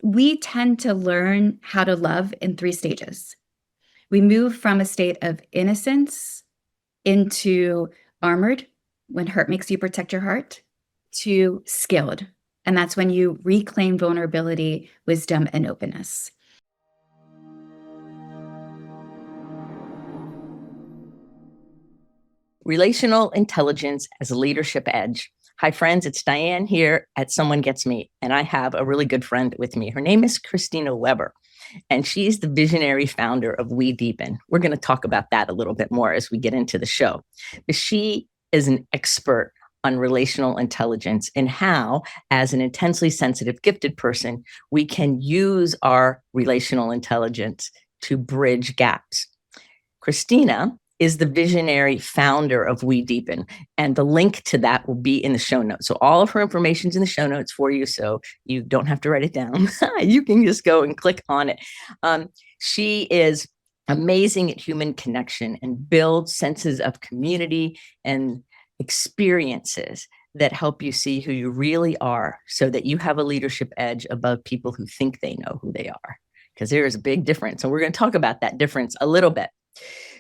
we tend to learn how to love in 3 stages. We move from a state of innocence into armored, when hurt makes you protect your heart, to skilled. And that's when you reclaim vulnerability, wisdom, and openness. Relational intelligence as a leadership edge. Hi, friends. It's Dianne here at Someone Gets Me, and I have a really good friend with me. Her name is Christina Weber, and she's the visionary founder of WeDeepen. We're going to talk about that a little bit more as we get into the show. But she is an expert on relational intelligence and how, as an intensely sensitive, gifted person, we can use our relational intelligence to bridge gaps. Christina is the visionary founder of WeDeepen, and the link to that will be in the show notes. So all of her information is in the show notes for you, so you don't have to write it down. You can just go and click on it. She is amazing at human connection and builds senses of community and experiences that help you see who you really are so that you have a leadership edge above people who think they know who they are, because there is a big difference. And we're going to talk about that difference a little bit.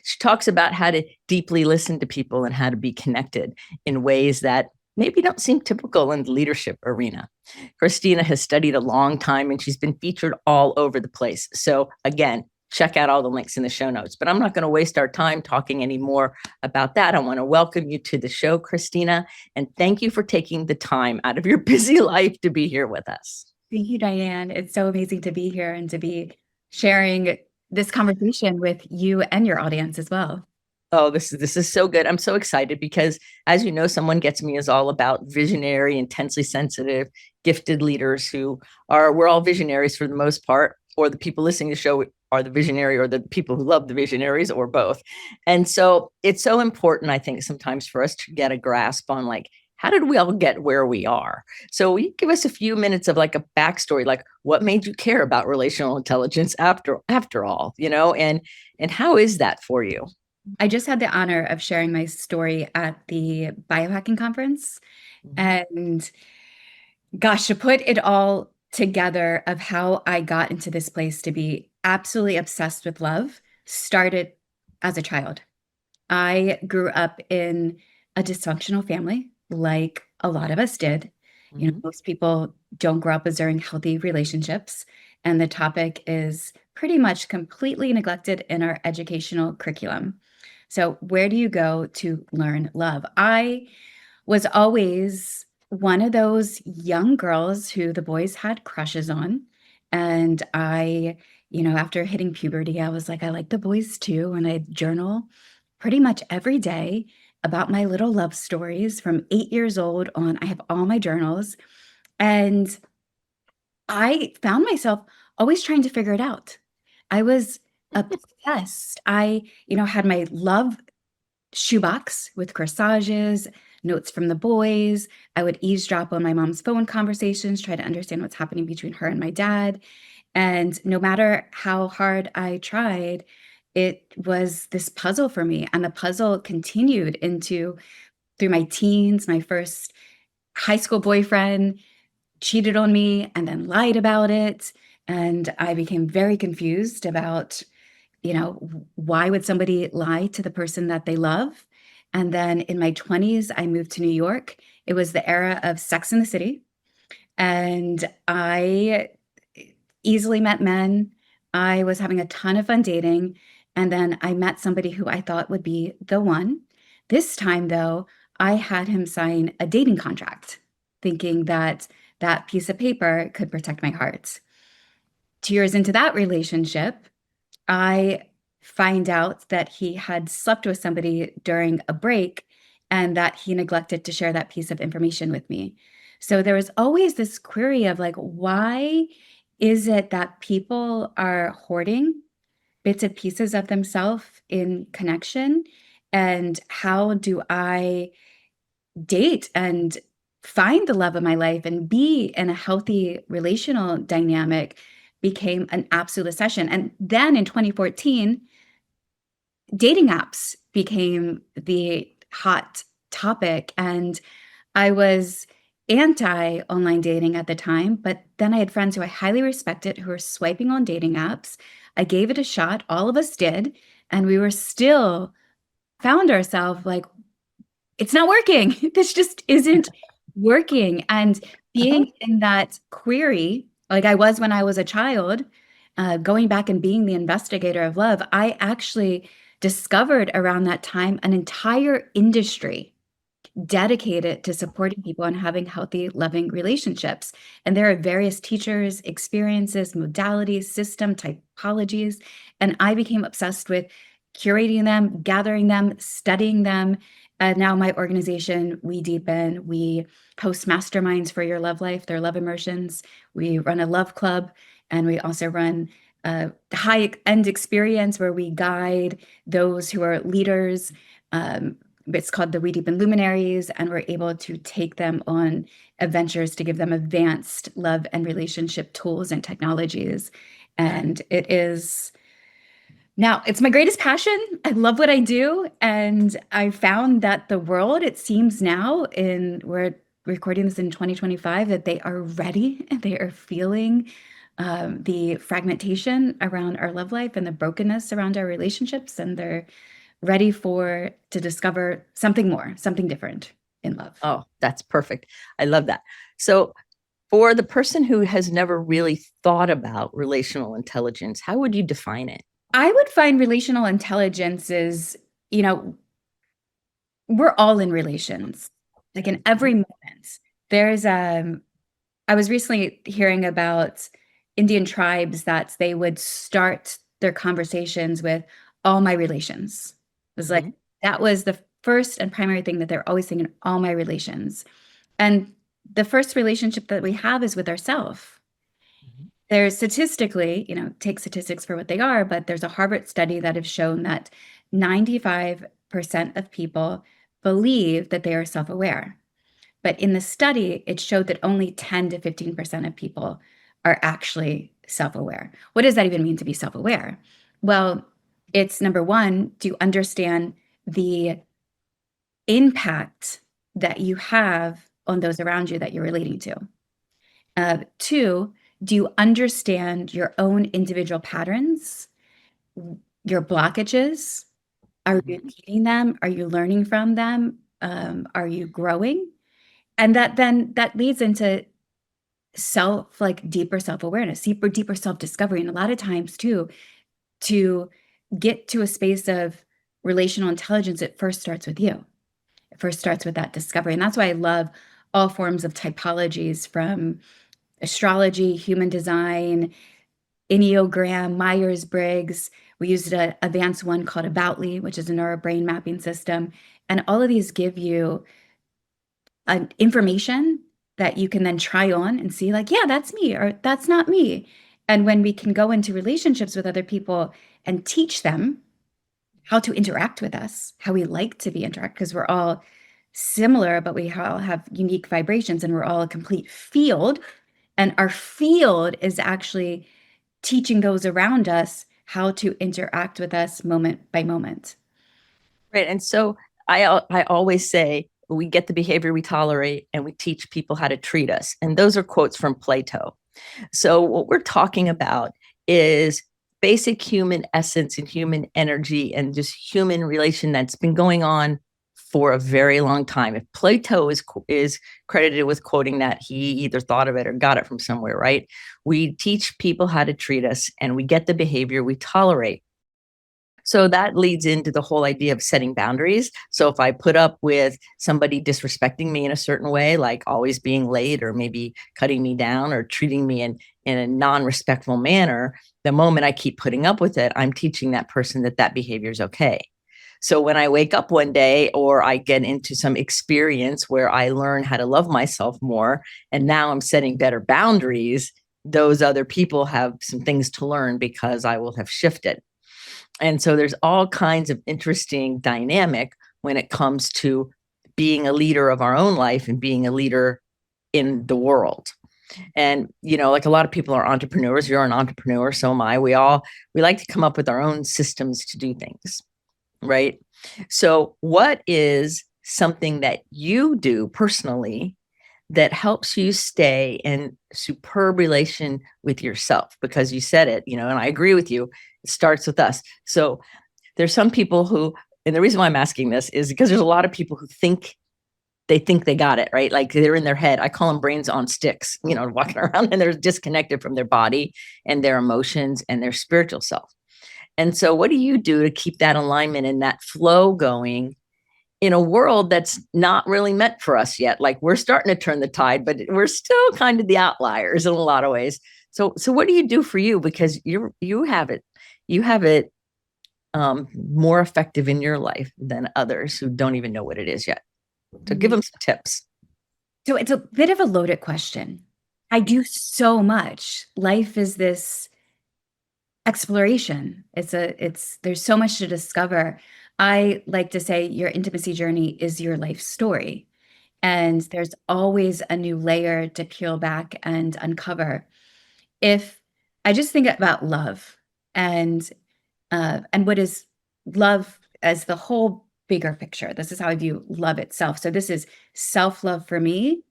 She talks about how to deeply listen to people and how to be connected in ways that maybe don't seem typical in the leadership arena. Christina has studied a long time and she's been featured all over the place. So again, check out all the links in the show notes, but I'm not going to waste our time talking any more about that. I want to welcome you to the show, Christina, and thank you for taking the time out of your busy life to be here with us. Thank you, Dianne. It's so amazing to be here and to be sharing this conversation with you and your audience as well. Oh, this is so good. I'm so excited because, as you know, Someone Gets Me is all about visionary, intensely sensitive, gifted leaders we're all visionaries for the most part, or the people listening to the show are the visionary, or the people who love the visionaries, or both. And so it's so important, I think, sometimes for us to get a grasp on, like, how did we all get where we are? So will you give us a few minutes of like a backstory, like what made you care about relational intelligence after all, and how is that for you? I just had the honor of sharing my story at the biohacking conference. And gosh, to put it all together of how I got into this place to be absolutely obsessed with love started as a child. I grew up in a dysfunctional family, like a lot of us did. Most people don't grow up as during healthy relationships. And the topic is pretty much completely neglected in our educational curriculum. So where do you go to learn love? I was always one of those young girls who the boys had crushes on. And I, after hitting puberty, I was like, I like the boys too. And I journal pretty much every day about my little love stories from 8 years old on. I have all my journals. And I found myself always trying to figure it out. I was obsessed. I, had my love shoebox with corsages, notes from the boys. I would eavesdrop on my mom's phone conversations, try to understand what's happening between her and my dad. And no matter how hard I tried, it was this puzzle for me. And the puzzle continued through my teens. My first high school boyfriend cheated on me and then lied about it. And I became very confused about, why would somebody lie to the person that they love? And then in my 20s, I moved to New York. It was the era of Sex in the City. And I easily met men. I was having a ton of fun dating. And then I met somebody who I thought would be the one. This time, though, I had him sign a dating contract, thinking that that piece of paper could protect my heart. 2 years into that relationship, I find out that he had slept with somebody during a break and that he neglected to share that piece of information with me. So there was always this query of like, why is it that people are hoarding bits and pieces of themselves in connection? And how do I date and find the love of my life and be in a healthy relational dynamic became an absolute obsession. And then in 2014, dating apps became the hot topic. And I was anti online dating at the time, but then I had friends who I highly respected who were swiping on dating apps. I gave it a shot, all of us did, and we were still found ourselves like, it's not working. This just isn't working. And Uh-huh. being in that query, like I was when I was a child, going back and being the investigator of love, I actually discovered around that time an entire industry dedicated to supporting people and having healthy, loving relationships. And there are various teachers, experiences, modalities, system typologies. And I became obsessed with curating them, gathering them, studying them. And now my organization, WeDeepen, we host masterminds for your love life, their love immersions. We run a love club, and we also run a high-end experience where we guide those who are leaders. It's called the WeDeepen Luminaries, and we're able to take them on adventures to give them advanced love and relationship tools and technologies. And it is now, it's my greatest passion. I love what I do. And I found that the world, it seems now, we're recording this in 2025, that they are ready and they are feeling the fragmentation around our love life and the brokenness around our relationships. And they're ready to discover something more, something different in love. Oh, that's perfect. I love that. So for the person who has never really thought about relational intelligence, how would you define it? I would find relational intelligence is, you know, we're all in relations, like in every moment. There's I was recently hearing about Indian tribes that they would start their conversations with all my relations. It was like Mm-hmm. that was the first and primary thing that they're always saying, all my relations. And the first relationship that we have is with ourselves. There's statistically, take statistics for what they are, but there's a Harvard study that has shown that 95% of people believe that they are self-aware. But in the study, it showed that only 10 to 15% of people are actually self-aware. What does that even mean to be self-aware? Well, it's number one, to understand the impact that you have on those around you that you're relating to. Two, do you understand your own individual patterns, your blockages? Are you Mm-hmm. meeting them? Are you learning from them? Are you growing? And that leads into deeper self-awareness, deeper self-discovery. And a lot of times too, to get to a space of relational intelligence, it first starts with you. It first starts with that discovery. And that's why I love all forms of typologies, from astrology, human design, Enneagram, Myers-Briggs. We used an advanced one called Aboutly, which is a neurobrain mapping system. And all of these give you information that you can then try on and see, like, yeah, that's me, or that's not me. And when we can go into relationships with other people and teach them how to interact with us, how we like to be interact, because we're all similar, but we all have unique vibrations, and we're all a complete field. And our field is actually teaching those around us how to interact with us moment by moment. Right. And so I always say we get the behavior we tolerate and we teach people how to treat us. And those are quotes from Plato. So what we're talking about is basic human essence and human energy and just human relation that's been going on for a very long time. If Plato is credited with quoting that, he either thought of it or got it from somewhere, right? We teach people how to treat us and we get the behavior we tolerate. So that leads into the whole idea of setting boundaries. So if I put up with somebody disrespecting me in a certain way, like always being late or maybe cutting me down or treating me in a non-respectful manner, the moment I keep putting up with it, I'm teaching that person that that behavior is okay. So when I wake up one day or I get into some experience where I learn how to love myself more, and now I'm setting better boundaries, those other people have some things to learn because I will have shifted. And so there's all kinds of interesting dynamic when it comes to being a leader of our own life and being a leader in the world. And, like a lot of people are entrepreneurs, you're an entrepreneur, so am I. We like to come up with our own systems to do things, right? So what is something that you do personally that helps you stay in superb relation with yourself, because you said it, and I agree with you. It starts with us. So there's some people who, and the reason why I'm asking this is because there's a lot of people who think they got it, right? Like they're in their head. I call them brains on sticks, walking around, and they're disconnected from their body and their emotions and their spiritual self. And so what do you do to keep that alignment and that flow going in a world that's not really meant for us yet? Like, we're starting to turn the tide, but we're still kind of the outliers in a lot of ways. So what do you do for you? Because you have it more effective in your life than others who don't even know what it is yet. So give them some tips. So it's a bit of a loaded question. I do so much. Life is this exploration. There's so much to discover. I like to say your intimacy journey is your life story. And there's always a new layer to peel back and uncover. If I just think about love and what is love as the whole bigger picture. This is how I view love itself. So this is self-love for me,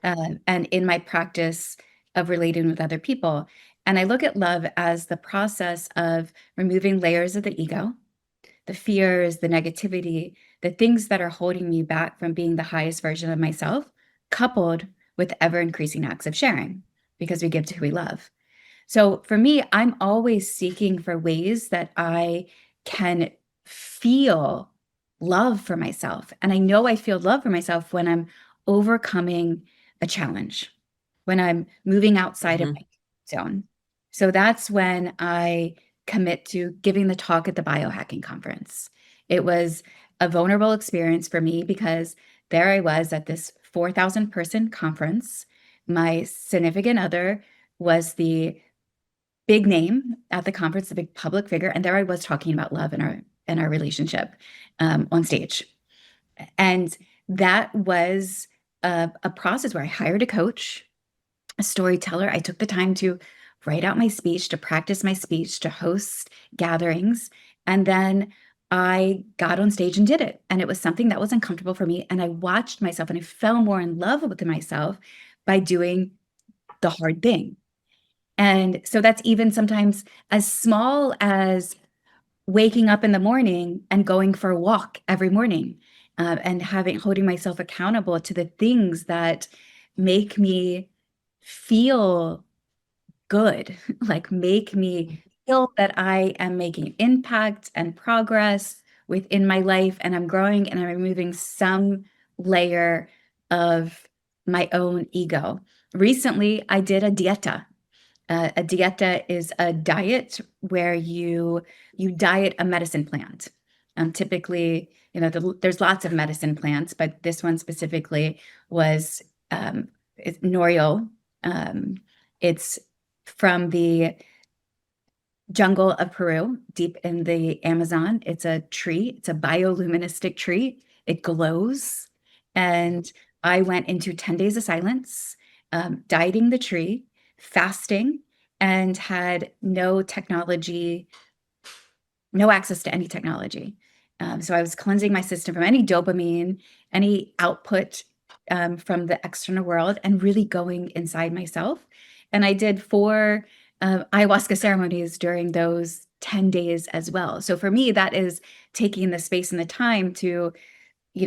and in my practice of relating with other people. And I look at love as the process of removing layers of the ego, the fears, the negativity, the things that are holding me back from being the highest version of myself, coupled with ever increasing acts of sharing, because we give to who we love. So for me, I'm always seeking for ways that I can feel love for myself. And I know I feel love for myself when I'm overcoming a challenge, when I'm moving outside of my zone. So that's when I commit to giving the talk at the biohacking conference. It was a vulnerable experience for me because there I was at this 4,000 person conference. My significant other was the big name at the conference, the big public figure, and there I was talking about love in our relationship on stage. And that was a process where I hired a coach, a storyteller. I took the time to write out my speech, to practice my speech, to host gatherings. And then I got on stage and did it. And it was something that was uncomfortable for me. And I watched myself and I fell more in love with myself by doing the hard thing. And so that's even sometimes as small as waking up in the morning and going for a walk every morning, and holding myself accountable to the things that make me feel good, like make me feel that I am making impact and progress within my life, and I'm growing and I'm removing some layer of my own ego. Recently, I did a dieta. A dieta is a diet where you diet a medicine plant. Typically, there's lots of medicine plants, but this one specifically was it's Noriel. It's from the jungle of Peru, deep in the Amazon. It's a tree. It's a bioluminescent tree. It glows. And I went into 10 days of silence, dieting the tree, fasting, and had no technology, no access to any technology. So I was cleansing my system from any dopamine, any output from the external world, and really going inside myself. And I did 4 ayahuasca ceremonies during those 10 days as well. So for me, that is taking the space and the time to,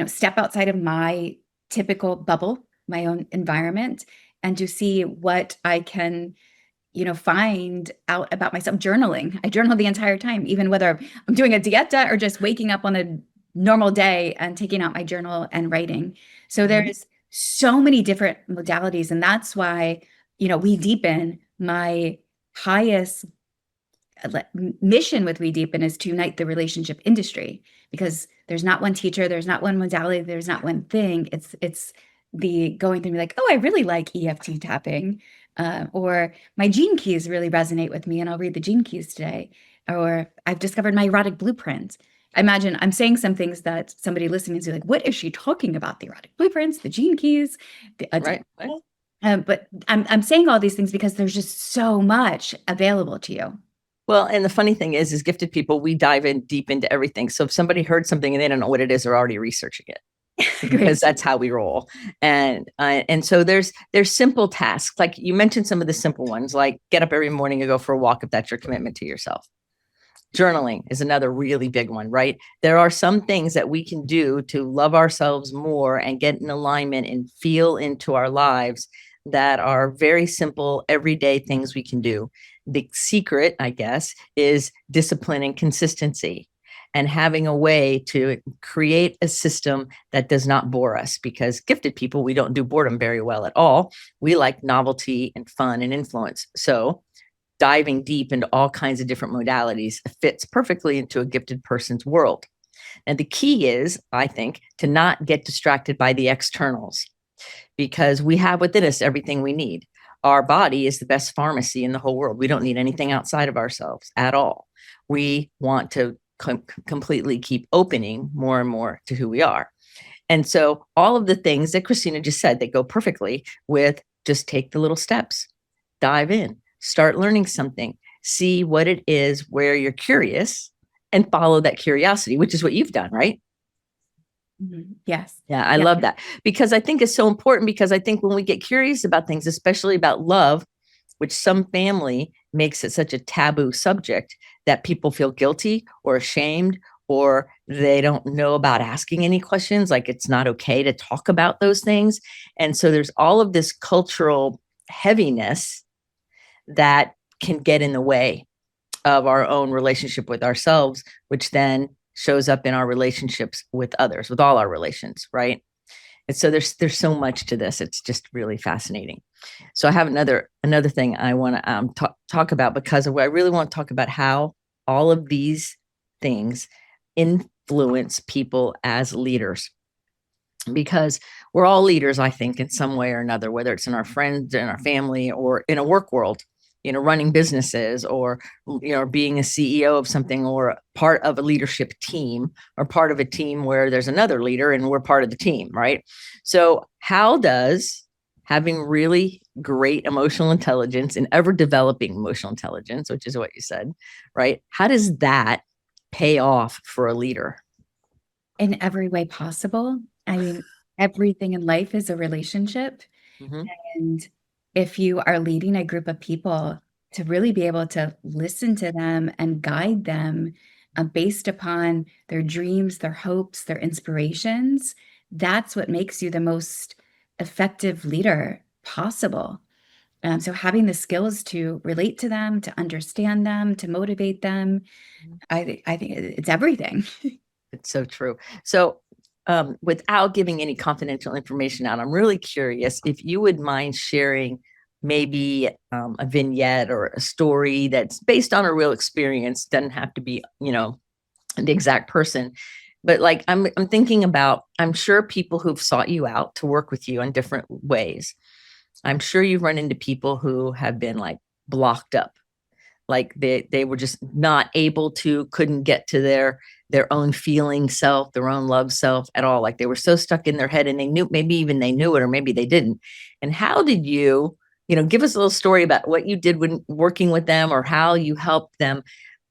step outside of my typical bubble, my own environment, and to see what I can, find out about myself. Journaling. I journal the entire time, even whether I'm doing a dieta or just waking up on a normal day and taking out my journal and writing. So there's so many different modalities. And that's why, WeDeepen, my highest mission with WeDeepen is to unite the relationship industry, because there's not one teacher, there's not one modality, there's not one thing. It's the going through, like, oh, I really like EFT tapping, or my gene keys really resonate with me, and I'll read the gene keys today. Or I've discovered my erotic blueprint. I imagine I'm saying some things that somebody listening is like, what is she talking about? The erotic blueprints, the gene keys, right. But I'm saying all these things because there's just so much available to you. Well, and the funny thing is gifted people, we dive in deep into everything. So if somebody heard something and they don't know what it is, they're already researching it. because Great. that's how we roll. And so there's simple tasks, like you mentioned some of the simple ones, like get up every morning and go for a walk if that's your commitment to yourself. Journaling is another really big one, right? There are some things that we can do to love ourselves more and get in alignment and feel into our lives that are very simple, everyday things we can do. The secret, I guess, is discipline and consistency and having a way to create a system that does not bore us, because gifted people, we don't do boredom very well at all. We like novelty and fun and influence. So diving deep into all kinds of different modalities fits perfectly into a gifted person's world. And the key is, I think, to not get distracted by the externals, because we have within us everything we need. Our body is the best pharmacy in the whole world. We don't need anything outside of ourselves at all. We want to completely keep opening more and more to who we are. And so all of the things that Christina just said, they go perfectly with just take the little steps, dive in, start learning something, see what it is where you're curious and follow that curiosity, which is what you've done, right? Yes. Yeah, I love that, because I think it's so important, because I think when we get curious about things, especially about love, which some family makes it such a taboo subject that people feel guilty or ashamed, or they don't know about asking any questions, like it's not okay to talk about those things. And so there's all of this cultural heaviness that can get in the way of our own relationship with ourselves, which then shows up in our relationships with others, with all our relations, right? And so there's so much to this. It's just really fascinating. So I have another thing I want to talk about, because I really want to talk about how all of these things influence people as leaders, because we're all leaders, I think, in some way or another, whether it's in our friends, in our family, or in a work world, running businesses, or, being a CEO of something, or part of a leadership team, or part of a team where there's another leader and we're part of the team, right? So how does having really great emotional intelligence and ever developing emotional intelligence, which is what you said, right? How does that pay off for a leader? In every way possible. I mean, everything in life is a relationship. Mm-hmm. And if you are leading a group of people, to really be able to listen to them and guide them based upon their dreams, their hopes, their inspirations, that's what makes you the most effective leader possible. So having the skills to relate to them, to understand them, to motivate them, I think it's everything. It's so true. So, without giving any confidential information out, I'm really curious if you would mind sharing maybe a vignette or a story that's based on a real experience. Doesn't have to be, the exact person, but like I'm thinking about, I'm sure people who've sought you out to work with you in different ways. I'm sure you've run into people who have been like blocked up, like they were just not able to, couldn't get to their own feeling self, their own love self at all. Like they were so stuck in their head, and they knew, maybe even they knew it, or maybe they didn't. And how did you, give us a little story about what you did when working with them, or how you helped them?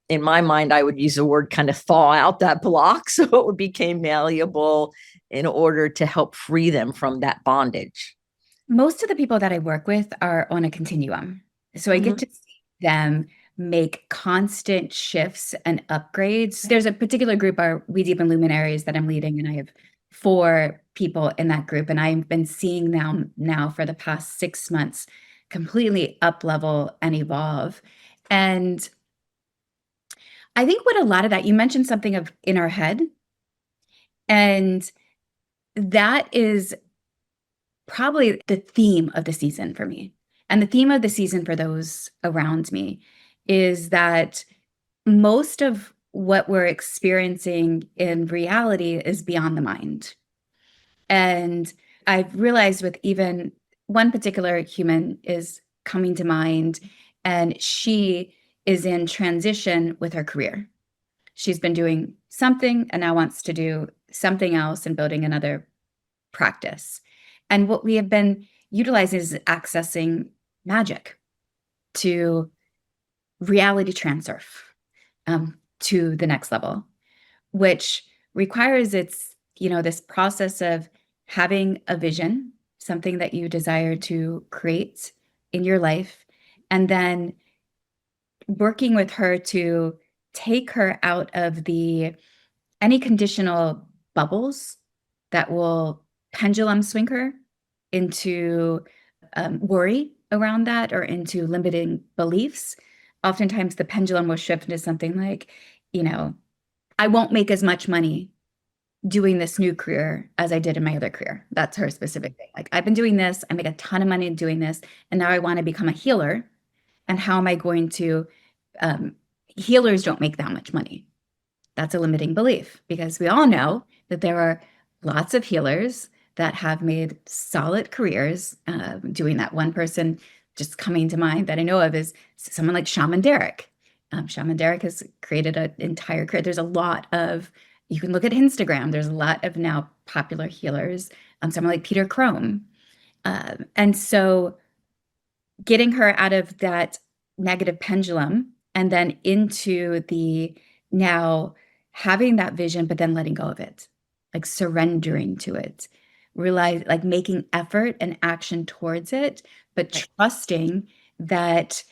In my mind, I would use the word kind of thaw out that block so it became malleable, in order to help free them from that bondage. Most of the people that I work with are on a continuum. So I get Mm-hmm. to see them make constant shifts and upgrades. There's a particular group, our WeDeepen luminaries, that I'm leading, and I have 4 people in that group. And I've been seeing them now for the past 6 months completely up level and evolve. And I think what a lot of that, you mentioned something of in our head, and that is probably the theme of the season for me. And the theme of the season for those around me is that most of what we're experiencing in reality is beyond the mind. And I've realized with even one particular human is coming to mind, and she is in transition with her career. She's been doing something and now wants to do something else and building another practice. And what we have been utilizing is accessing magic to reality transurf to the next level, which requires its this process of having a vision, something that you desire to create in your life, and then working with her to take her out of the any conditional bubbles that will pendulum swing her into worry around that or into limiting beliefs. Oftentimes, the pendulum will shift into something like, I won't make as much money doing this new career as I did in my other career. That's her specific thing. Like, I've been doing this, I make a ton of money doing this, and now I want to become a healer. And how am I going to? Healers don't make that much money. That's a limiting belief because we all know that there are lots of healers that have made solid careers doing that. One person just coming to mind that I know of is someone like Shaman Derek. Shaman Derek has created an entire career. There's a lot of, you can look at Instagram, there's a lot of now popular healers, someone like Peter Crone. And so getting her out of that negative pendulum and then into the now having that vision, but then letting go of it, like surrendering to it, realize like making effort and action towards it, but trusting that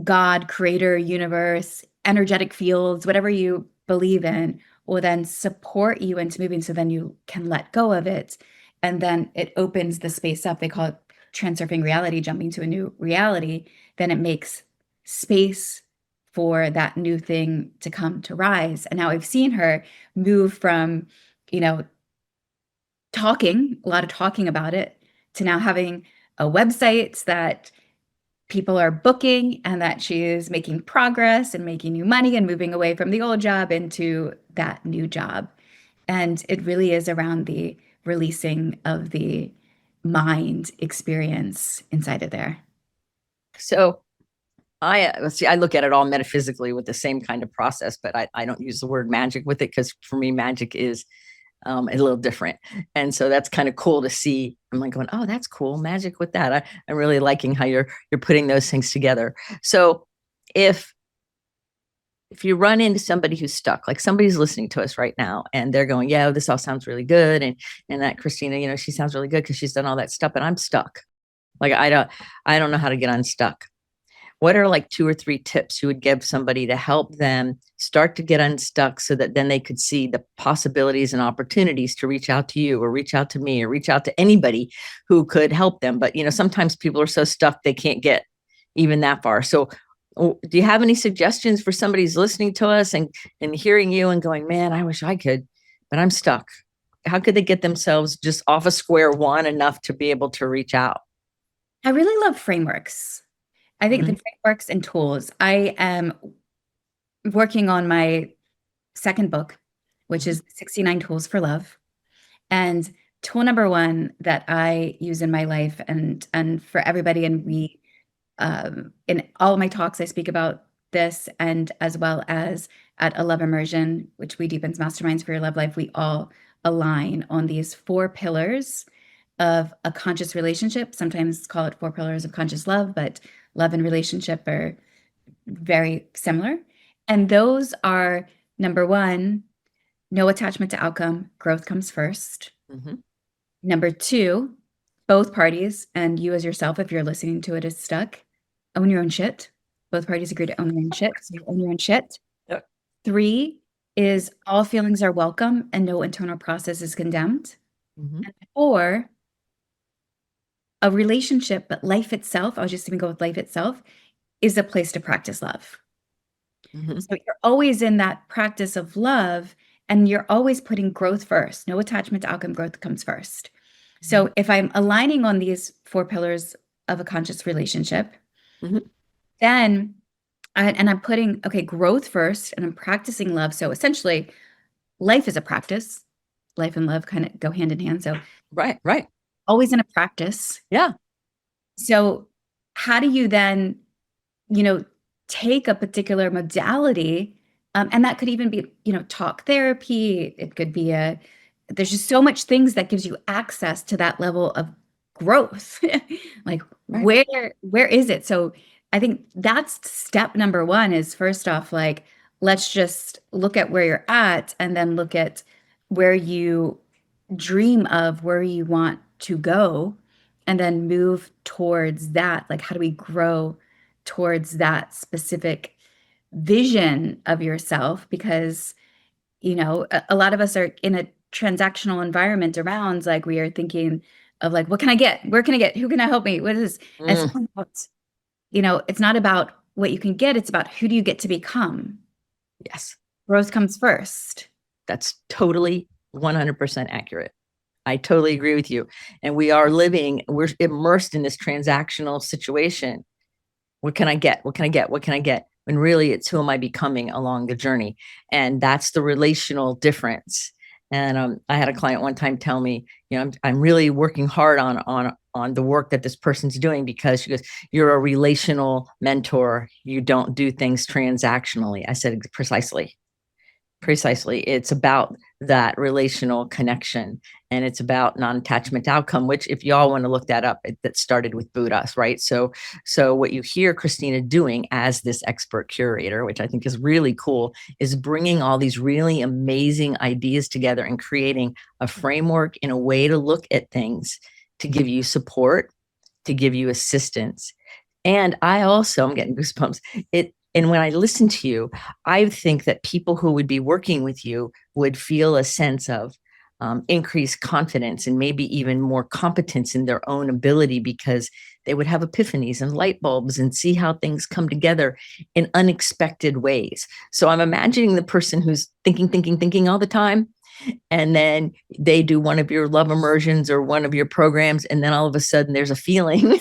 God, creator, universe, energetic fields, whatever you believe in, will then support you into moving so then you can let go of it. And then it opens the space up. They call it transurfing reality, jumping to a new reality. Then it makes space for that new thing to come to rise. And now I've seen her move from, talking, a lot of talking about it, to now having a website that people are booking and that she is making progress and making new money and moving away from the old job into that new job. And it really is around the releasing of the mind experience inside of there. So I look at it all metaphysically with the same kind of process, but I don't use the word magic with it because for me, magic is a little different. And so that's kind of cool to see. I'm like going, oh, that's cool. Magic with that. I'm really liking how you're putting those things together. So if you run into somebody who's stuck, like somebody's listening to us right now and they're going, yeah, this all sounds really good. And that Christina, she sounds really good because she's done all that stuff, but I'm stuck. Like, I don't know how to get unstuck. What are like 2 or 3 tips you would give somebody to help them start to get unstuck so that then they could see the possibilities and opportunities to reach out to you or reach out to me or reach out to anybody who could help them? But, sometimes people are so stuck, they can't get even that far. So do you have any suggestions for somebody who's listening to us and hearing you and going, man, I wish I could, but I'm stuck? How could they get themselves just off of square one enough to be able to reach out? I really love frameworks. I think the frameworks and tools. I am working on my second book, which is 69 Tools for Love. And tool number one that I use in my life and for everybody, and we in all of my talks, I speak about this, and as well as at a love immersion, which WeDeepen's Masterminds for Your Love Life, we all align on these 4 pillars of a conscious relationship. Sometimes call it 4 pillars of conscious love, but love and relationship are very similar. And those are number 1, no attachment to outcome, growth comes first. Number 2, both parties and you as yourself, if you're listening to it, is stuck, own your own shit. Both parties agree to own their own shit, so you own your own shit. 3 is all feelings are welcome and no internal process is condemned. And 4, a relationship, but life itself, I was just going to go with life itself, is a place to practice love. So you're always in that practice of love and you're always putting growth first. No attachment to outcome, growth comes first. So if I'm aligning on these 4 pillars of a conscious relationship, then I'm putting, growth first and I'm practicing love. So essentially life is a practice. Life and love kind of go hand in hand. So Right. always in a practice. Yeah. So how do you then, take a particular modality, and that could even be, talk therapy. It could be there's just so much things that gives you access to that level of growth. Like where is it? So I think that's step number 1 is first off, like, let's just look at where you're at and then look at where you dream of where you want to go and then move towards that. Like, how do we grow towards that specific vision of yourself? Because, a lot of us are in a transactional environment around, like, we are thinking of like, what can I get? Where can I get? Who can I help me? What is this? And Mm, it's not about what you can get, it's about who do you get to become. yes, Growth comes first. that's totally 100% accurate. I totally agree with you. And we're immersed in this transactional situation. What can I get? What can I get? What can I get? When really it's who am I becoming along the journey? And that's the relational difference. And I had a client one time tell me, I'm really working hard on the work that this person's doing, because she goes, you're a relational mentor. You don't do things transactionally. I said, precisely. It's about that relational connection, and it's about non-attachment outcome, which, if y'all want to look that up, that started with Buddha, right? So what you hear Christina doing as this expert curator, which I think is really cool, is bringing all these really amazing ideas together and creating a framework in a way to look at things, to give you support, to give you assistance. And I'm getting goosebumps. And when I listen to you, I think that people who would be working with you would feel a sense of increased confidence and maybe even more competence in their own ability, because they would have epiphanies and light bulbs and see how things come together in unexpected ways. So I'm imagining the person who's thinking all the time, and then they do one of your love immersions or one of your programs, and then all of a sudden there's a feeling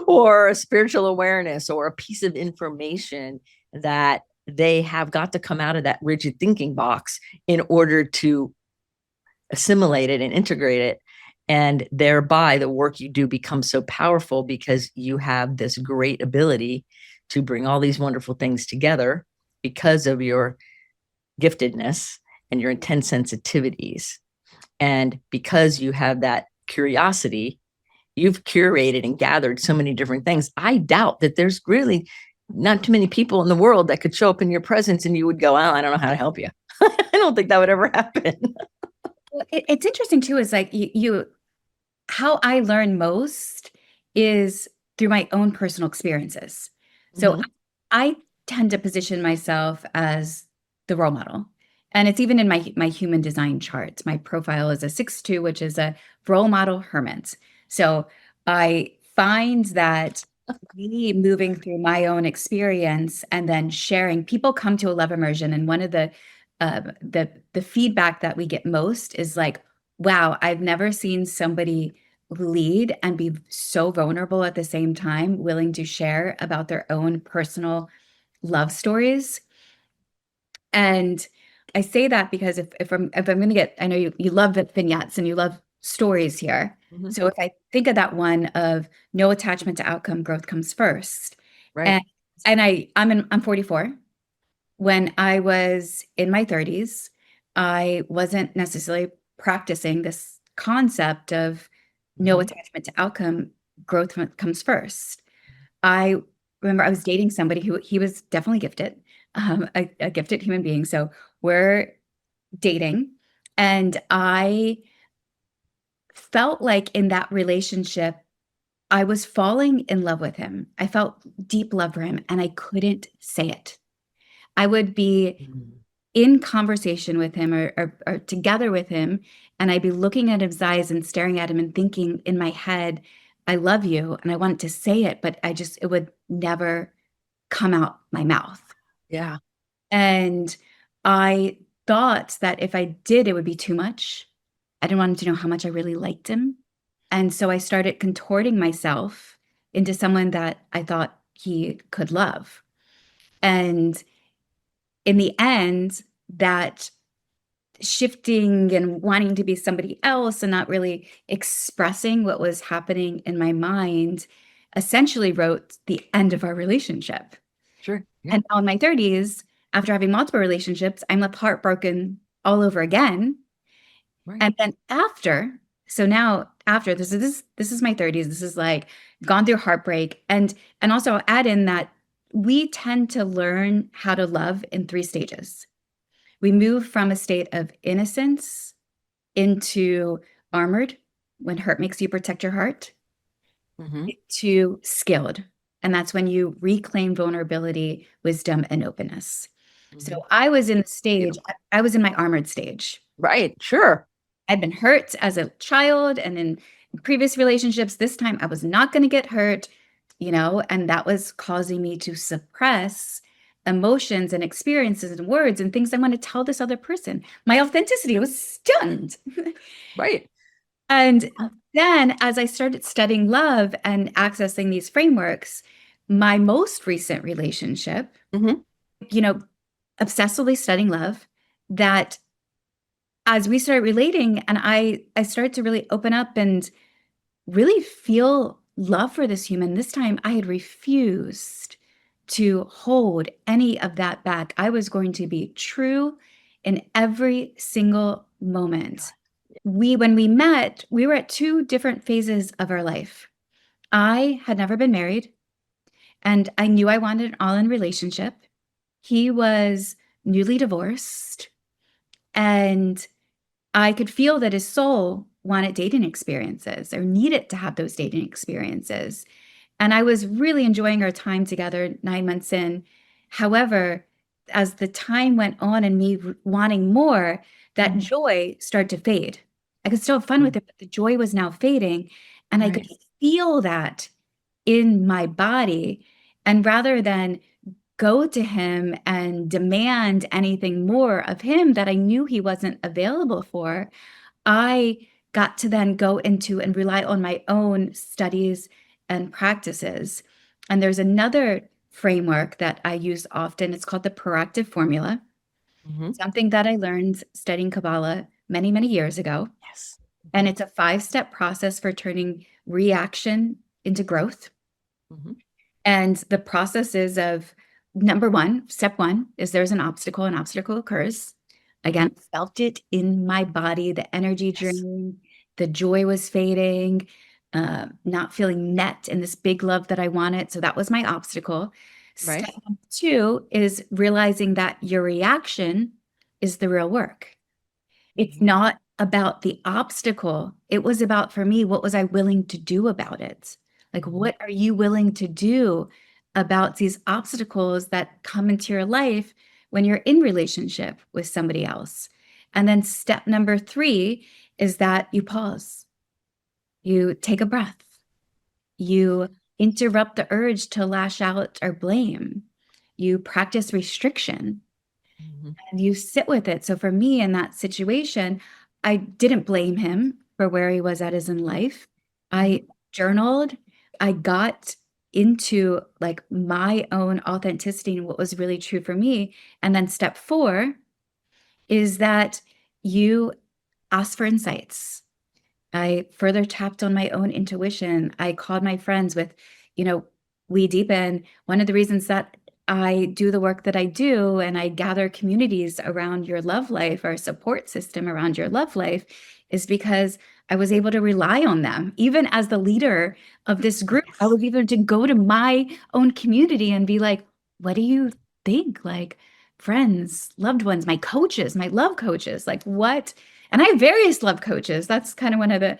or a spiritual awareness or a piece of information that they have got to come out of that rigid thinking box in order to assimilate it and integrate it. And thereby the work you do becomes so powerful, because you have this great ability to bring all these wonderful things together because of your giftedness and your intense sensitivities. And because you have that curiosity, you've curated and gathered so many different things. I doubt that there's really not too many people in the world that could show up in your presence and you would go, oh, I don't know how to help you. I don't think that would ever happen. Well, it's interesting too, is like how I learn most is through my own personal experiences. So Mm-hmm. I tend to position myself as the role model. And it's even in my human design charts. My profile is a 6-2, which is a role model hermit. So I find that me moving through my own experience and then sharing, people come to a love immersion, and one of the feedback that we get most is like, wow, I've never seen somebody lead and be so vulnerable at the same time, willing to share about their own personal love stories. And I say that because if I'm going to get, I know you love the vignettes and you love stories here. Mm-hmm. So if I think of that one of no attachment to outcome, growth comes first. Right. And I'm 44. When I was in my 30s, I wasn't necessarily practicing this concept of no Mm-hmm. attachment to outcome, growth comes first. I remember I was dating somebody who he was definitely gifted, a gifted human being. So we're dating, and I felt like in that relationship, I was falling in love with him. I felt deep love for him, and I couldn't say it. I would be Mm-hmm. in conversation with him or together with him, and I'd be looking at his eyes and staring at him and thinking in my head, I love you. And I wanted to say it, but it would never come out my mouth. Yeah. And I thought that if I did, it would be too much. I didn't want him to know how much I really liked him. And so I started contorting myself into someone that I thought he could love. And in the end, that shifting and wanting to be somebody else and not really expressing what was happening in my mind essentially wrote the end of our relationship. Sure. Yeah. And now in my 30s, after having multiple relationships, I'm left heartbroken all over again. Right. And then so now after this is my 30s. This is like gone through heartbreak. And also I'll add in that we tend to learn how to love in 3 stages. We move from a state of innocence into armored, when hurt makes you protect your heart, Mm-hmm. to skilled. And that's when you reclaim vulnerability, wisdom, and openness. So Mm-hmm. I was in the stage, Beautiful. I was in my armored stage. Right. Sure. I'd been hurt as a child and in previous relationships. This time I was not going to get hurt, and that was causing me to suppress emotions and experiences and words and things I want to tell this other person. My authenticity was stunned. Right. And then as I started studying love and accessing these frameworks, my most recent relationship, Mm-hmm. you know, obsessively studying love, that as we started relating and I started to really open up and really feel love for this human. This time I had refused to hold any of that back. I was going to be true in every single moment. When we met, we were at two different phases of our life. I had never been married, and I knew I wanted an all-in relationship. He was newly divorced, and I could feel that his soul wanted dating experiences or needed to have those dating experiences. And I was really enjoying our time together 9 months in. However, as the time went on and me wanting more, that Mhm. joy started to fade. I could still have fun with Mhm. it, but the joy was now fading. And I could Right. feel that in my body. And rather than go to him and demand anything more of him that I knew he wasn't available for, I got to then go into and rely on my own studies and practices. And there's another framework that I use often. It's called the proactive formula, Mhm. something that I learned studying Kabbalah many, many years ago. Yes. And Mhm. it's a 5-step process for turning reaction into growth. Mhm. And the process is of number one, step one is there's an obstacle occurs. Mhm. Again, felt it in my body, the energy Yes. drain, the joy was fading, not feeling met in this big love that I wanted. So that was my obstacle. Right. Step number two is realizing that your reaction is the real work. It's Mhm. not about the obstacle. It was about, for me, what was I willing to do about it? Like, Mhm. what are you willing to do about these obstacles that come into your life when you're in relationship with somebody else? And then step number three is that you pause, you take a breath, you interrupt the urge to lash out or blame, you practice restriction Mhm. and you sit with it. So for me in that situation, I didn't blame him for where he was at as in life. I Mhm. journaled. I got into like my own authenticity and what was really true for me. And then step four is that you ask for insights. I further tapped on my own intuition. I called my friends with, you know, WeDeepen. One of the reasons that I do the work that I do and I gather communities around your love life or a support system around your love life is because I was able to rely on them. Even as the leader of this group, I Yes. was able to go to my own community and be like, what do you think? Like friends, loved ones, my coaches, my love coaches, like what? And I have various love coaches. That's kind of one of I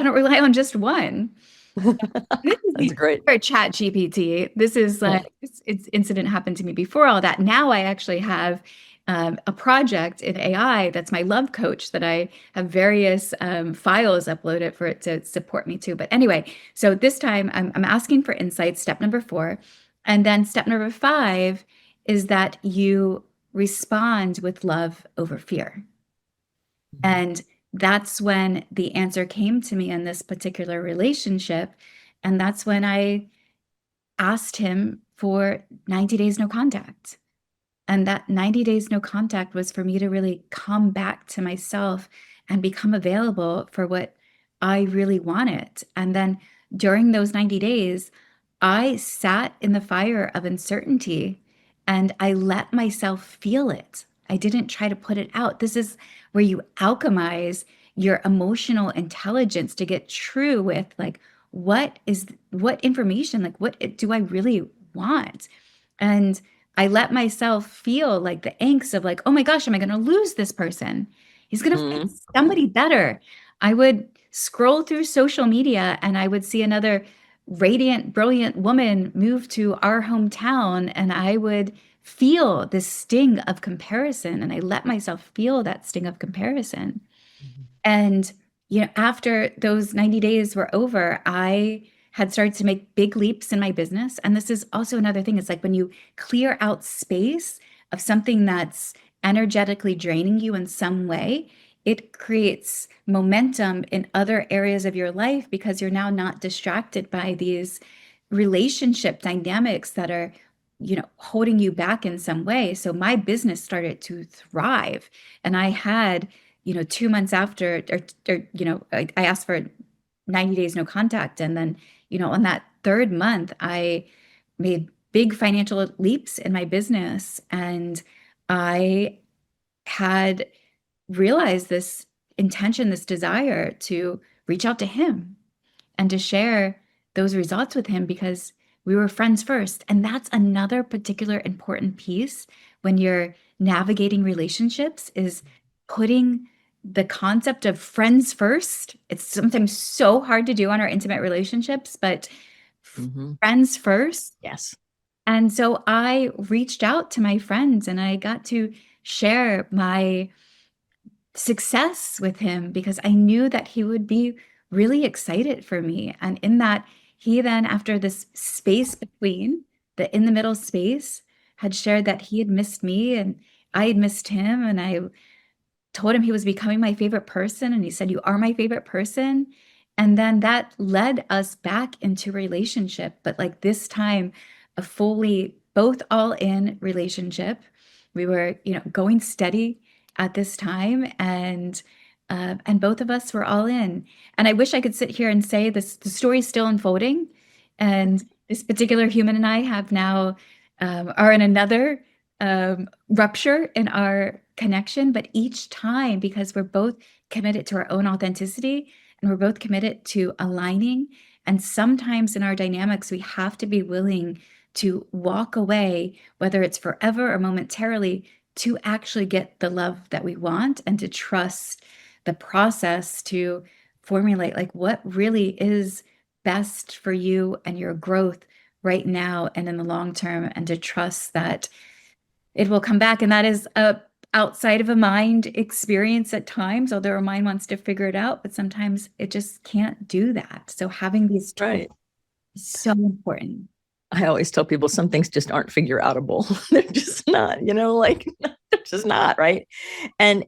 don't rely on just one. This is That's great. before Chat GPT. This is Yeah. like it's incident happened to me before all that. Now I actually have a project in AI that's my love coach that I have various files uploaded for it to support me too. But anyway, so this time I'm asking for insights, step number four. And then step number five is that you respond with love over fear. Mhm. And that's when the answer came to me in this particular relationship. And that's when I asked him for 90 days no contact. And that 90 days no contact was for me to really come back to myself and become available for what I really wanted. And then during those 90 days, I sat in the fire of uncertainty and I let myself feel it. I didn't try to put it out. This is where you alchemize your emotional intelligence to get true with like, what information, like, what do I really want? And I let myself feel like the angst of like, oh my gosh, am I going to lose this person? He's going to find Mhm. somebody better. I would scroll through social media and I would see another radiant, brilliant woman move to our hometown, and I would feel this sting of comparison. And I let myself feel that sting of comparison. Mhm. And, after those 90 days were over, I had started to make big leaps in my business. And this is also another thing. It's like when you clear out space of something that's energetically draining you in some way, it creates momentum in other areas of your life because you're now not distracted by these relationship dynamics that are, holding you back in some way. So my business started to thrive. And I had 2 months after, or I asked for 90 days no contact. And then, on that third month, I made big financial leaps in my business. And I had realized this intention, this desire to reach out to him and to share those results with him because we were friends first. And that's another particular important piece when you're navigating relationships is putting the concept of friends first. It's sometimes so hard to do on our intimate relationships, but Mhm. friends first. Yes. And so I reached out to my friends and I got to share my success with him because I knew that he would be really excited for me. And in that, he then, after this space between the in the middle space, had shared that he had missed me and I had missed him. And I told him he was becoming my favorite person. And he said, "You are my favorite person." And then that led us back into relationship. But like this time, a fully both all in relationship. We were, going steady at this time, and both of us were all in. And I wish I could sit here and say this, the story's still unfolding. And this particular human and I have now are in another rupture in our connection, but each time, because we're both committed to our own authenticity and we're both committed to aligning. And sometimes in our dynamics, we have to be willing to walk away, whether it's forever or momentarily, to actually get the love that we want and to trust the process to formulate like what really is best for you and your growth right now and in the long term, and to trust that it will come back. And that is a outside of a mind experience at times, although our mind wants to figure it out, but sometimes it just can't do that. So having these tools Right. is so important. I always tell people some things just aren't figure outable. They're just not, like they're just not, right? And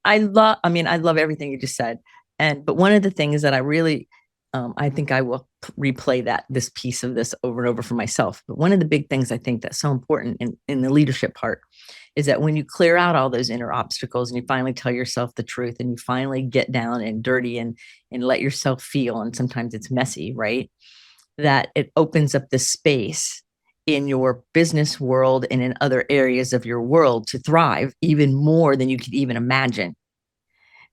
I love everything you just said. But one of the things that I really I think I will replay this piece of this over and over for myself. But one of the big things I think that's so important in the leadership part is that when you clear out all those inner obstacles and you finally tell yourself the truth and you finally get down and dirty and let yourself feel, and sometimes it's messy, right? That it opens up the space in your business world and in other areas of your world to thrive even more than you could even imagine.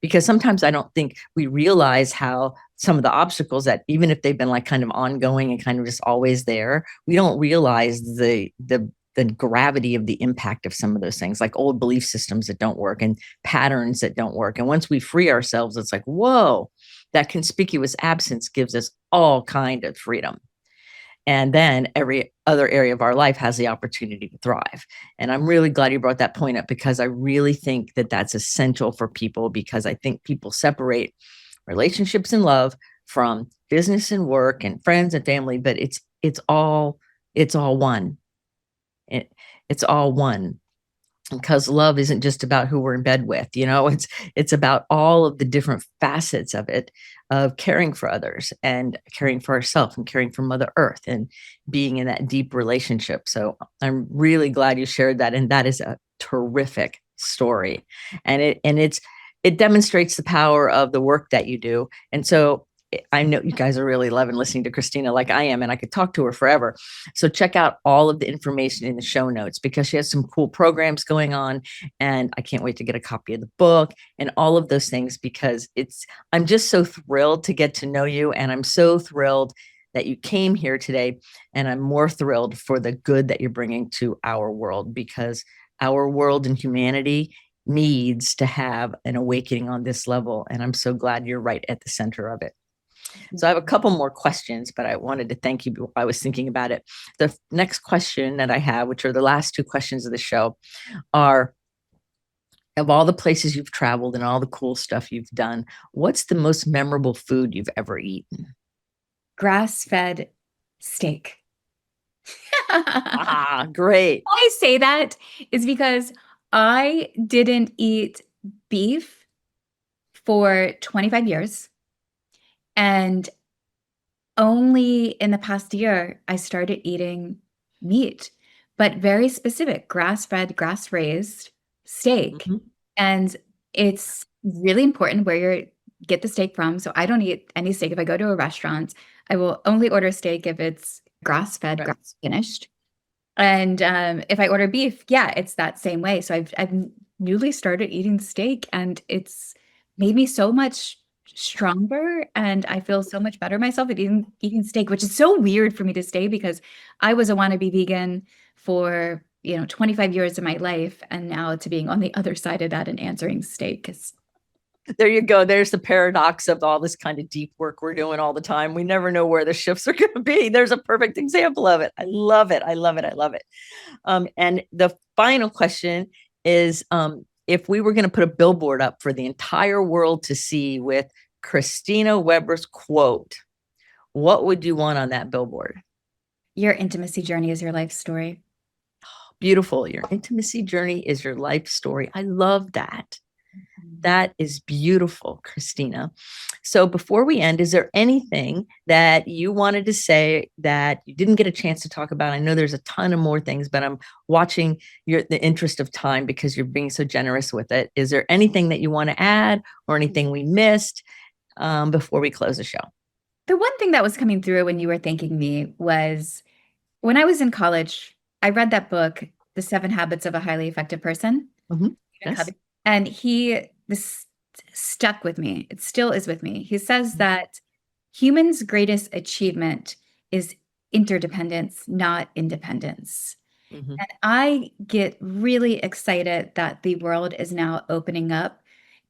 Because sometimes I don't think we realize how some of the obstacles that, even if they've been like kind of ongoing and kind of just always there, we don't realize the gravity of the impact of some of those things, like old belief systems that don't work and patterns that don't work. And once we free ourselves, it's like, whoa, that conspicuous absence gives us all kind of freedom. And then every other area of our life has the opportunity to thrive. And I'm really glad you brought that point up, because I really think that that's essential for people, because I think people separate relationships and love from business and work and friends and family, but it's all one. It, it's all one, because love isn't just about who we're in bed with. It's about all of the different facets of it, of caring for others and caring for ourselves and caring for Mother Earth and being in that deep relationship. So I'm really glad you shared that, and that is a terrific story, and it demonstrates the power of the work that you do. And so I know you guys are really loving listening to Christina like I am, and I could talk to her forever. So check out all of the information in the show notes, because she has some cool programs going on. And I can't wait to get a copy of the book and all of those things, because I'm just so thrilled to get to know you. And I'm so thrilled that you came here today. And I'm more thrilled for the good that you're bringing to our world, because our world and humanity needs to have an awakening on this level. And I'm so glad you're right at the center of it. So I have a couple more questions, but I wanted to thank you before I was thinking about it. The next question that I have, which are the last two questions of the show, are, of all the places you've traveled and all the cool stuff you've done, what's the most memorable food you've ever eaten? Grass-fed steak. Ah, great. Why I say that is because I didn't eat beef for 25 years. And only in the past year, I started eating meat, but very specific, grass-fed, grass-raised steak. Mhm. And it's really important where you get the steak from. So I don't eat any steak. If I go to a restaurant, I will only order steak if it's grass-fed, Right. grass-finished. And if I order beef, yeah, it's that same way. So I've newly started eating steak, and it's made me so much stronger, and I feel so much better myself at eating steak, which is so weird for me to say because I was a wannabe vegan for 25 years of my life, and now to being on the other side of that and answering steak is There you go. There's the paradox of all this kind of deep work we're doing all the time. We never know where the shifts are going to be. There's a perfect example of it. I love it. I love it. I love it. And the final question is, if we were going to put a billboard up for the entire world to see with Christina Weber's quote, what would you want on that billboard? your intimacy journey is your life story. Beautiful. Your intimacy journey is your life story. I love that. That is beautiful, Christina. So before we end, is there anything that you wanted to say that you didn't get a chance to talk about? I know there's a ton of more things, but I'm watching the interest of time because you're being so generous with it. Is there anything that you want to add or anything we missed before we close the show? The one thing that was coming through when you were thanking me was when I was in college, I read that book, The 7 Habits of a Highly Effective Person. Mhm. Yes. And this stuck with me. It still is with me. He says that humans' greatest achievement is interdependence, not independence. Mhm. And I get really excited that the world is now opening up.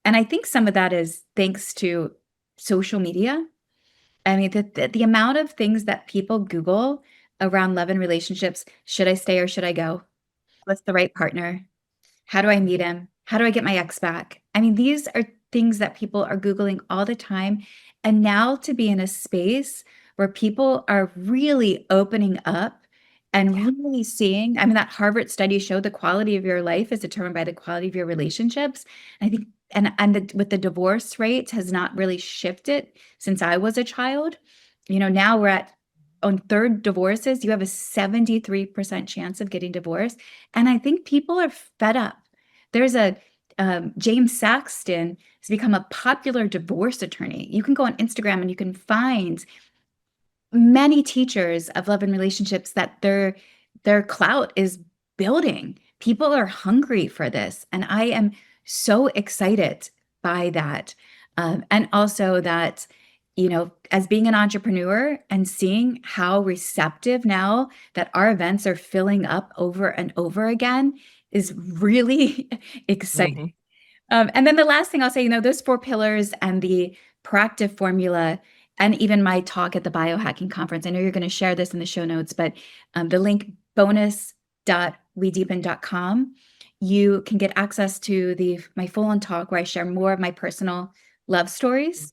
And I think some of that is thanks to social media. I mean, the amount of things that people Google around love and relationships, should I stay or should I go? What's the right partner? How do I meet him? How do I get my ex back? I mean, these are things that people are Googling all the time. And now to be in a space where people are really opening up and really seeing, I mean, that Harvard study showed the quality of your life is determined by the quality of your relationships. I think, with the divorce rate has not really shifted since I was a child. Now we're at on third divorces, you have a 73% chance of getting divorced. And I think people are fed up. There's a James Saxton has become a popular divorce attorney. You can go on Instagram and you can find many teachers of love and relationships that their clout is building. People are hungry for this, and I am so excited by that. And also that, as being an entrepreneur and seeing how receptive now that our events are filling up over and over again is really exciting. And then the last thing I'll say, those 4 pillars and the proactive formula, and even my talk at the biohacking conference. I know you're going to share this in the show notes, but the link bonus.wedeepen.com, you can get access to my full-on talk where I share more of my personal love stories,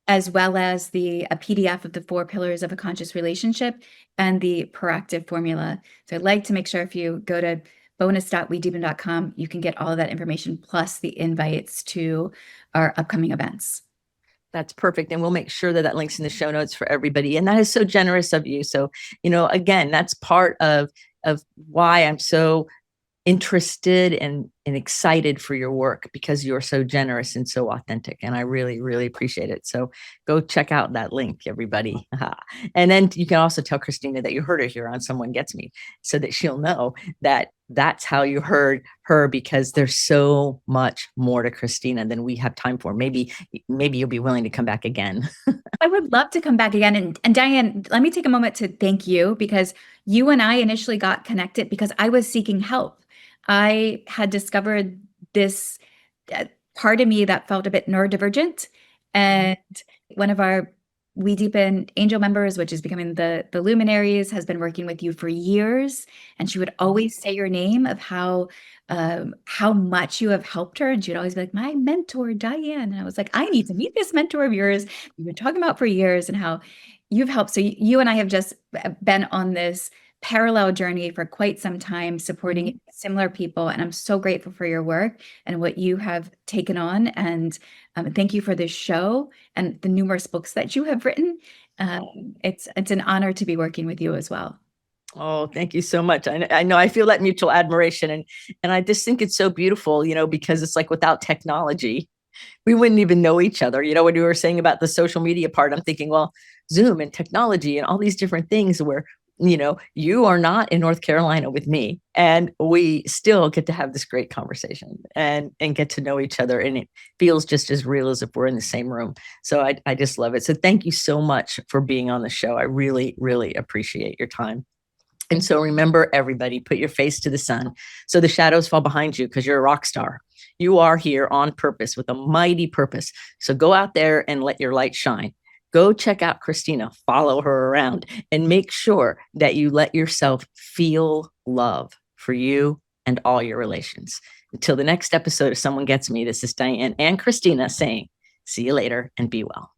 as well as a PDF of the 4 pillars of a conscious relationship and the proactive formula. So I'd like to make sure if you go to bonus.wedeepen.com, you can get all of that information plus the invites to our upcoming events. That's perfect. And we'll make sure that link's in the show notes for everybody. And that is so generous of you. So, again, that's part of why I'm so interested and and excited for your work because you're so generous and so authentic. And I really, really appreciate it. So go check out that link, everybody. And then you can also tell Christina that you heard her here on Someone Gets Me, so that she'll know that that's how you heard her, because there's so much more to Christina than we have time for. Maybe you'll be willing to come back again. I would love to come back again. And Dianne, let me take a moment to thank you, because you and I initially got connected because I was seeking help. I had discovered this part of me that felt a bit neurodivergent. And one of our WeDeepen angel members, which is becoming the luminaries, has been working with you for years. And she would always say your name of how much you have helped her. And she'd always be like, my mentor, Dianne. And I was like, I need to meet this mentor of yours we've been talking about for years, and how you've helped. So you and I have just been on this parallel journey for quite some time, supporting similar people. And I'm so grateful for your work and what you have taken on. And thank you for this show and the numerous books that you have written. It's an honor to be working with you as well. Oh, thank you so much. I know I feel that mutual admiration, and I just think it's so beautiful, because it's like without technology, we wouldn't even know each other. When you were saying about the social media part, I'm thinking, well, Zoom and technology and all these different things where, you are not in North Carolina with me, and we still get to have this great conversation and get to know each other. And it feels just as real as if we're in the same room. So I just love it. So thank you so much for being on the show. I really, really appreciate your time. And so remember, everybody, put your face to the sun so the shadows fall behind you, because you're a rock star. You are here on purpose with a mighty purpose. So go out there and let your light shine. Go check out Christina, follow her around, and make sure that you let yourself feel love for you and all your relations. Until the next episode of Someone Gets Me, this is Dianne and Christina saying, see you later and be well.